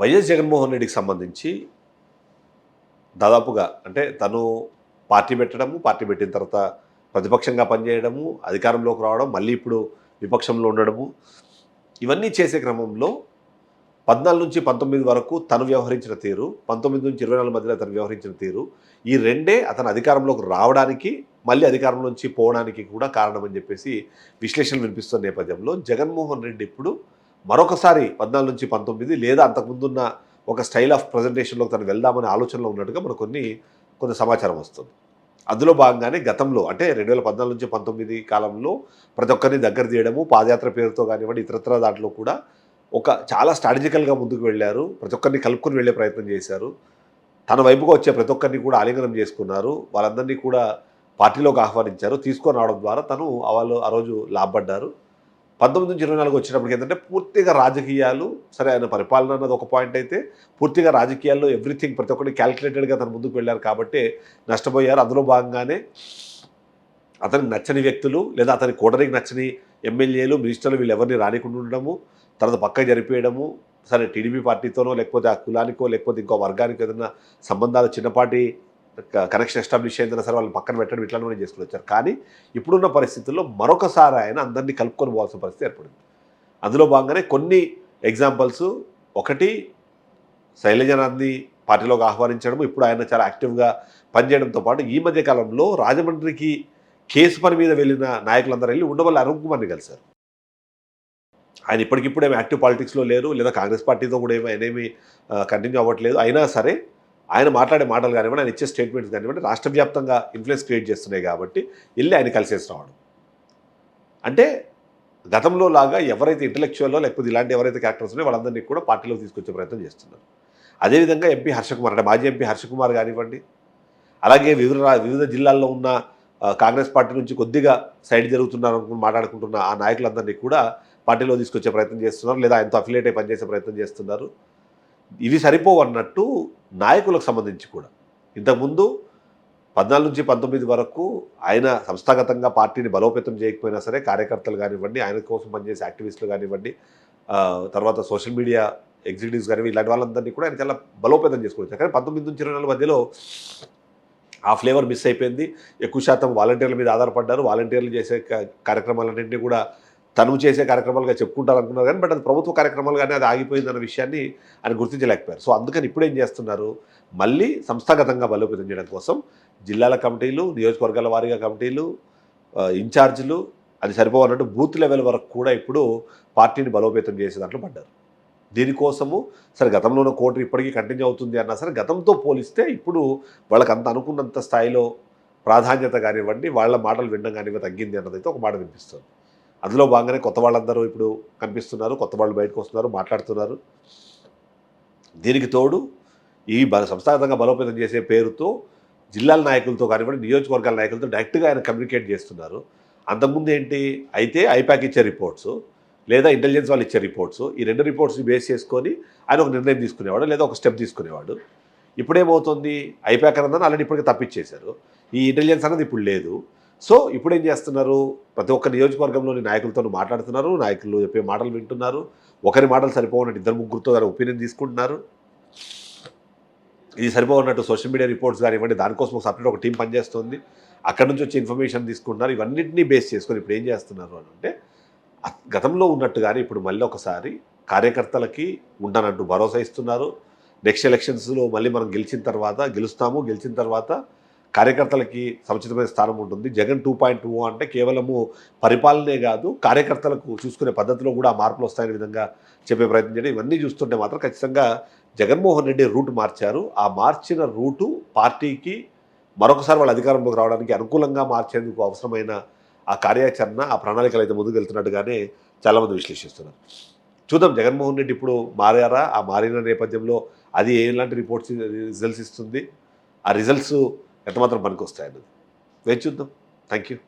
YS Jaganmohan రెడ్డికి సంబంధించి దాదాపుగా అంటే తను పార్టీ పెట్టడము, పార్టీ పెట్టిన తర్వాత ప్రతిపక్షంగా పనిచేయడము, అధికారంలోకి రావడం, మళ్ళీ ఇప్పుడు విపక్షంలో ఉండడము, ఇవన్నీ చేసే క్రమంలో 14 నుంచి 19 వరకు తను వ్యవహరించిన తీరు, 19 నుంచి 24 మధ్యలో తను వ్యవహరించిన తీరు, ఈ రెండే అతను అధికారంలోకి రావడానికి, మళ్ళీ అధికారం నుంచి పోవడానికి కూడా కారణమని చెప్పేసి విశ్లేషణలు వినిపిస్తున్న నేపథ్యంలో జగన్మోహన్ రెడ్డి ఇప్పుడు మరొకసారి 14 నుంచి 19 లేదా అంతకుముందున్న ఒక స్టైల్ ఆఫ్ ప్రజెంటేషన్లోకి తను వెళ్దామనే ఆలోచనలో ఉన్నట్టుగా మనకు కొన్ని సమాచారం వస్తుంది. అందులో భాగంగానే గతంలో అంటే 2014 నుంచి 19 కాలంలో ప్రతి ఒక్కరిని దగ్గర తీయడము, పాదయాత్ర పేరుతో కానివ్వండి, ఇతరత్ర దాంట్లో కూడా ఒక చాలా స్ట్రాటజికల్గా ముందుకు వెళ్ళారు. ప్రతి ఒక్కరిని కలుపుకొని వెళ్ళే ప్రయత్నం చేశారు. తన వైపుగా వచ్చే ప్రతి ఒక్కరిని కూడా ఆలింగనం చేసుకున్నారు. వాళ్ళందరినీ కూడా పార్టీలోకి ఆహ్వానించారు. తీసుకొని రావడం ద్వారా వాళ్ళు ఆ రోజు లాభపడ్డారు. 19 నుంచి 24 వచ్చేటప్పటికి ఏంటంటే పూర్తిగా రాజకీయాలు, సరే ఆయన పరిపాలన అన్నది ఒక పాయింట్ అయితే, పూర్తిగా రాజకీయాల్లో ఎవ్రీథింగ్ ప్రతి ఒక్కటి క్యాల్కులేటెడ్గా తను ముందుకు వెళ్ళారు కాబట్టి నష్టపోయారు. అందులో భాగంగానే అతనికి నచ్చని వ్యక్తులు లేదా అతని కూటరికి నచ్చని ఎమ్మెల్యేలు, మినిస్టర్లు వీళ్ళు ఎవరిని రానికుండా ఉండడము, తర్వాత పక్కకు జరిపేయడము, సరే టీడీపీ పార్టీతోనో లేకపోతే ఆ కులానికో లేకపోతే ఇంకో వర్గానికో ఏదైనా సంబంధాలు చిన్నపాటి కనెక్షన్ ఎస్టాబ్లిష్ అయిందన్నా సరే వాళ్ళని పక్కన పెట్టడం ఇట్లానే చేసుకుని వచ్చారు. కానీ ఇప్పుడున్న పరిస్థితుల్లో మరొకసారి ఆయన అందరినీ కలుపుకొని పోవాల్సిన పరిస్థితి ఏర్పడింది. అందులో భాగంగానే కొన్ని ఎగ్జాంపుల్స్, ఒకటి శైలజనాథ్ని పార్టీలోకి ఆహ్వానించడం, ఇప్పుడు ఆయన చాలా యాక్టివ్గా పనిచేయడంతో పాటు ఈ మధ్య కాలంలో రాజమండ్రికి కేసు పని మీద వెళ్ళిన నాయకులందరూ వెళ్ళి ఉండవల్లి అరుణ్ కుమార్ని కలిశారు. ఆయన ఇప్పటికిప్పుడు ఏమి యాక్టివ్ పాలిటిక్స్లో లేరు, లేదా కాంగ్రెస్ పార్టీతో కూడా ఏమీ కంటిన్యూ అవ్వట్లేదు. అయినా సరే ఆయన మాట్లాడే మాటలు కానివ్వండి, ఆయన ఇచ్చే స్టేట్మెంట్స్ కానివ్వండి రాష్ట్ర వ్యాప్తంగా ఇన్ఫ్లుయెన్స్ క్రియేట్ చేస్తున్నాయి కాబట్టి వెళ్ళి ఆయన కలిసేసి రావడం. అంటే గతంలో లాగా ఎవరైతే ఇంటలెక్చువల్లో లేకపోతే ఇలాంటి ఎవరైతే క్యారెక్టర్స్ ఉన్నాయో వాళ్ళందరినీ కూడా పార్టీలోకి తీసుకొచ్చే ప్రయత్నం చేస్తున్నారు. అదేవిధంగా ఎంపీ హర్షకుమార్ అంటే మాజీ ఎంపీ హర్షకుమార్ కానివ్వండి, అలాగే వివిధ జిల్లాల్లో ఉన్న కాంగ్రెస్ పార్టీ నుంచి కొద్దిగా సైడ్ జరుగుతున్నారు మాట్లాడుకుంటున్న ఆ నాయకులందరినీ కూడా పార్టీలో తీసుకొచ్చే ప్రయత్నం చేస్తున్నారు, లేదా ఆయనతో అఫిలియేట్ అయి పనిచేసే ప్రయత్నం చేస్తున్నారు. ఇవి సరిపోవన్నట్టు నాయకులకు సంబంధించి కూడా ఇంతకుముందు 14 నుంచి 19 వరకు ఆయన సంస్థాగతంగా పార్టీని బలోపేతం చేయకపోయినా సరే కార్యకర్తలు కానివ్వండి, ఆయన కోసం పనిచేసే యాక్టివిస్టులు కానివ్వండి, తర్వాత సోషల్ మీడియా ఎగ్జిక్యూటివ్స్ కానివ్వండి, ఇలాంటి వాళ్ళందరినీ కూడా ఆయన చాలా బలోపేతం చేసుకోవచ్చు. కానీ 19 నుంచి 24 మధ్యలో ఆ ఫ్లేవర్ మిస్ అయిపోయింది. ఎక్కువ శాతం వాలంటీర్ల మీద ఆధారపడ్డారు. వాలంటీర్లు చేసే కార్యక్రమాలన్నింటినీ కూడా తను చేసే కార్యక్రమాలుగా చెప్పుకుంటారు అనుకున్నారు కానీ బట్ అది ప్రభుత్వ కార్యక్రమాలు కానీ అది ఆగిపోయిందన్న విషయాన్ని ఆయన గుర్తించలేకపోయారు. సో అందుకని ఇప్పుడు ఏం చేస్తున్నారు, మళ్ళీ సంస్థాగతంగా బలోపేతం చేయడం కోసం జిల్లాల కమిటీలు, నియోజకవర్గాల వారీగా కమిటీలు, ఇన్ఛార్జీలు, అది సరిపోవన్నట్టు బూత్ లెవెల్ వరకు కూడా ఇప్పుడు పార్టీని బలోపేతం చేసే దాంట్లో పడ్డారు. దీనికోసము సరే గతంలో ఉన్న కోర్టు ఇప్పటికీ కంటిన్యూ అవుతుంది అన్నా సరే గతంతో పోలిస్తే ఇప్పుడు వాళ్ళకి అంత అనుకున్నంత స్థాయిలో ప్రాధాన్యత కానివ్వండి, వాళ్ళ మాటలు వినడం కానివ్వండి తగ్గింది అన్నదైతే ఒక మాట వినిపిస్తుంది. అందులో భాగంగానే కొత్త వాళ్ళందరూ ఇప్పుడు కనిపిస్తున్నారు, కొత్త వాళ్ళు బయటకు వస్తున్నారు, మాట్లాడుతున్నారు. దీనికి తోడు ఈ సంస్థాగతంగా బలోపేతం చేసే పేరుతో జిల్లాల నాయకులతో కానివ్వండి, నియోజకవర్గాల నాయకులతో డైరెక్ట్గా ఆయన కమ్యూనికేట్ చేస్తున్నారు. అంతకుముందు ఏంటి అయితే ఐపాక్ ఇచ్చే రిపోర్ట్స్ లేదా ఇంటెలిజెన్స్ వాళ్ళు ఇచ్చే రిపోర్ట్స్, ఈ రెండు రిపోర్ట్స్ని బేస్ చేసుకొని ఆయన ఒక నిర్ణయం తీసుకునేవాడు లేదా ఒక స్టెప్ తీసుకునేవాడు. ఇప్పుడేమవుతుంది, ఐపాక్ అన్నదాన్ని ఆల్రెడీ ఇప్పటికే తప్పించేశారు, ఈ ఇంటెలిజెన్స్ అన్నది ఇప్పుడు లేదు. సో ఇప్పుడు ఏం చేస్తున్నారు, ప్రతి ఒక్క నియోజకవర్గంలోని నాయకులతో మాట్లాడుతున్నారు, నాయకులు చెప్పే మాటలు వింటున్నారు, ఒకరి మాటలు సరిపోవన్నట్టు 2-3తో ఒపీనియన్ తీసుకుంటున్నారు. ఇది సరిపోవన్నట్టు సోషల్ మీడియా రిపోర్ట్స్ కానివ్వండి దానికోసం ఒక సపరేట్ ఒక టీం పనిచేస్తుంది, అక్కడి నుంచి వచ్చే ఇన్ఫర్మేషన్ తీసుకుంటున్నారు. ఇవన్నింటినీ బేస్ చేసుకొని ఇప్పుడు ఏం చేస్తున్నారు అని అంటే గతంలో ఉన్నట్టుగానే ఇప్పుడు మళ్ళీ ఒకసారి కార్యకర్తలకి ఉండనంటూ భరోసా ఇస్తున్నారు. నెక్స్ట్ ఎలక్షన్స్లో మళ్ళీ మనం గెలిచిన తర్వాత కార్యకర్తలకి సముచితమైన స్థానం ఉంటుంది. జగన్ 2.0 అంటే కేవలము పరిపాలనే కాదు, కార్యకర్తలకు చూసుకునే పద్ధతిలో కూడా మార్పులు వస్తాయనే విధంగా చెప్పే ప్రయత్నం చేయడం. ఇవన్నీ చూస్తుంటే మాత్రం ఖచ్చితంగా జగన్మోహన్ రెడ్డి రూట్ మార్చారు. ఆ మార్చిన రూటు పార్టీకి మరొకసారి వాళ్ళ అధికారంలోకి రావడానికి అనుకూలంగా మార్చేందుకు అవసరమైన ఆ కార్యాచరణ, ఆ ప్రణాళికలు అయితే ముందుకు వెళ్తున్నట్టుగానే చాలామంది విశ్లేషిస్తున్నారు. చూద్దాం జగన్మోహన్ రెడ్డి ఇప్పుడు మారారా, ఆ మారిన నేపథ్యంలో అది ఎలాంటి రిజల్ట్స్ ఇస్తుంది, ఆ రిజల్ట్స్ ఎంతమాత్రం పనికొస్తాయన్నది వేచి చూద్దాం. Thank you.